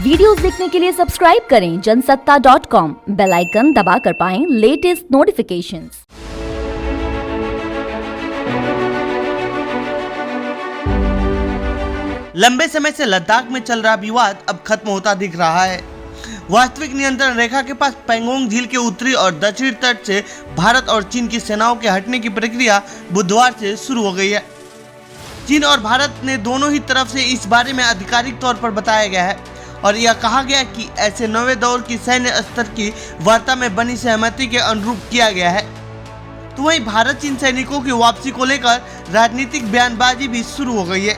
Videos देखने के लिए सब्सक्राइब करें जनसत्ता.com, बेल आइकन दबाकर पाएं लेटेस्ट नोटिफिकेशंस। लंबे समय से लद्दाख में चल रहा विवाद अब खत्म होता दिख रहा है। वास्तविक नियंत्रण रेखा के पास पैंगोंग झील के उत्तरी और दक्षिणी तट से भारत और चीन की सेनाओं के हटने की प्रक्रिया बुधवार से शुरू हो गई है। चीन और भारत ने दोनों ही तरफ से इस बारे में आधिकारिक तौर पर बताया गया है और यह कहा गया कि ऐसे नवे दौर की सैन्य स्तर की वार्ता में बनी सहमति के अनुरूप किया गया है। तो वहीं भारत चीन सैनिकों की वापसी को लेकर राजनीतिक बयानबाजी भी शुरू हो गई है।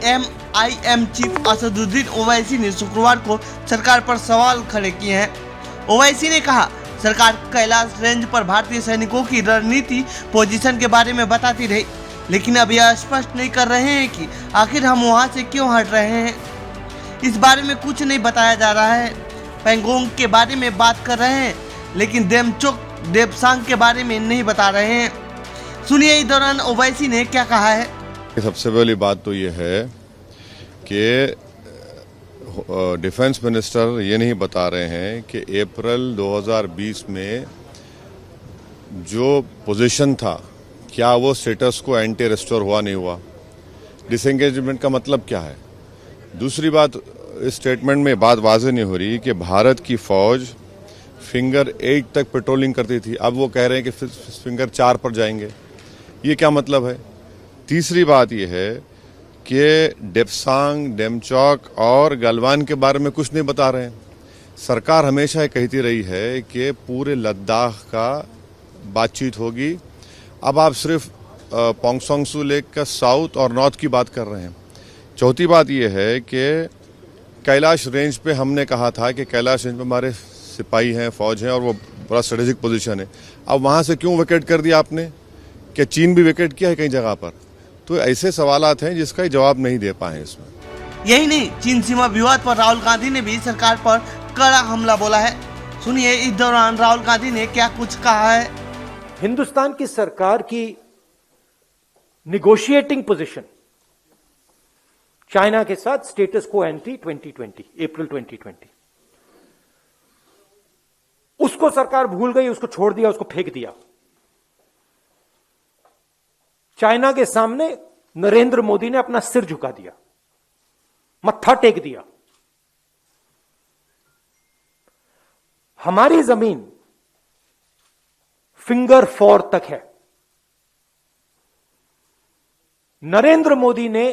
AIMIM चीफ असदुद्दीन ओवैसी ने शुक्रवार को सरकार पर सवाल खड़े किए हैं। ओवैसी ने कहा, सरकार कैलाश रेंज पर भारतीय सैनिकों की रणनीति पोजीशन के बारे में बताती रही, लेकिन अब यह स्पष्ट नहीं कर रहे हैं कि आखिर हम वहां से क्यों हट रहे हैं। इस बारे में कुछ नहीं बताया जा रहा है। पैंगोंग के बारे में बात कर रहे हैं, लेकिन देमचोक देपसांग के बारे में नहीं बता रहे हैं। सुनिए इस दौरान ओवैसी ने क्या कहा है। सबसे पहली बात तो ये है कि डिफेंस मिनिस्टर ये नहीं बता रहे हैं कि अप्रैल 2020 में जो पोजीशन था, क्या वो स्टेटस को एंटी रेस्टोर हुआ नहीं हुआ। डिसएंगेजमेंट का मतलब क्या है। दूसरी बात, इस स्टेटमेंट में बात वाज़ेह नहीं हो रही कि भारत की फौज फिंगर 8 तक पेट्रोलिंग करती थी, अब वो कह रहे हैं कि फिंगर 4 पर जाएंगे। ये क्या मतलब है। तीसरी बात यह है कि डेप्सांग, डेमचौक और गलवान के बारे में कुछ नहीं बता रहे हैं। सरकार हमेशा कहती रही है कि पूरे लद्दाख का बातचीत होगी। अब आप सिर्फ पोंगसोंग सू लेक का साउथ और नॉर्थ की बात कर रहे हैं। चौथी बात यह है कि कैलाश रेंज पे हमने कहा था कि कैलाश रेंज पे हमारे सिपाही हैं, फौज हैं और वो बड़ा स्ट्रेटेजिक पोजीशन है। अब वहाँ से क्यों वेकेट कर दिया आपने। क्या चीन भी वेकेट किया है कई जगह पर। तो ऐसे सवालात हैं जिसका जवाब नहीं दे पाए इसमें। यही नहीं, चीन सीमा विवाद पर राहुल गांधी ने भी सरकार पर कड़ा हमला बोला है। सुनिए इस दौरान राहुल गांधी ने क्या कुछ कहा है। हिंदुस्तान की सरकार की निगोशिएटिंग पोजीशन चाइना के साथ स्टेटस को एंटी 2020 अप्रैल 2020, उसको सरकार भूल गई, उसको छोड़ दिया, उसको फेंक दिया। चाइना के सामने नरेंद्र मोदी ने अपना सिर झुका दिया, मत्था टेक दिया। हमारी जमीन फिंगर 4 तक है। नरेंद्र मोदी ने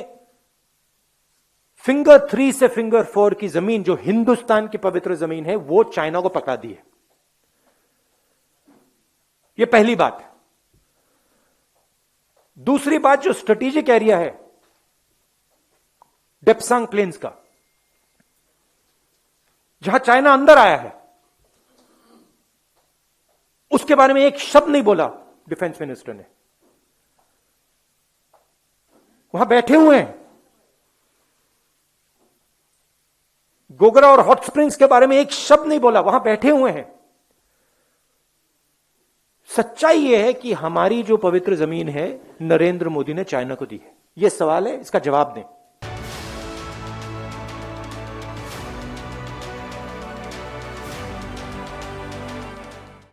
फिंगर 3 से फिंगर 4 की जमीन, जो हिंदुस्तान की पवित्र जमीन है, वो चाइना को पकड़ा दी है। यह पहली बात है। दूसरी बात, जो स्ट्रेटेजिक एरिया है डेप्सांग प्लेन्स का, जहां चाइना अंदर आया है, उसके बारे में एक शब्द नहीं बोला डिफेंस मिनिस्टर ने। वहां बैठे हुए हैं। गोगरा और हॉट स्प्रिंग्स के बारे में एक शब्द नहीं बोला, वहां बैठे हुए हैं। सच्चाई यह है कि हमारी जो पवित्र जमीन है नरेंद्र मोदी ने चाइना को दी है। यह सवाल है, इसका जवाब दें।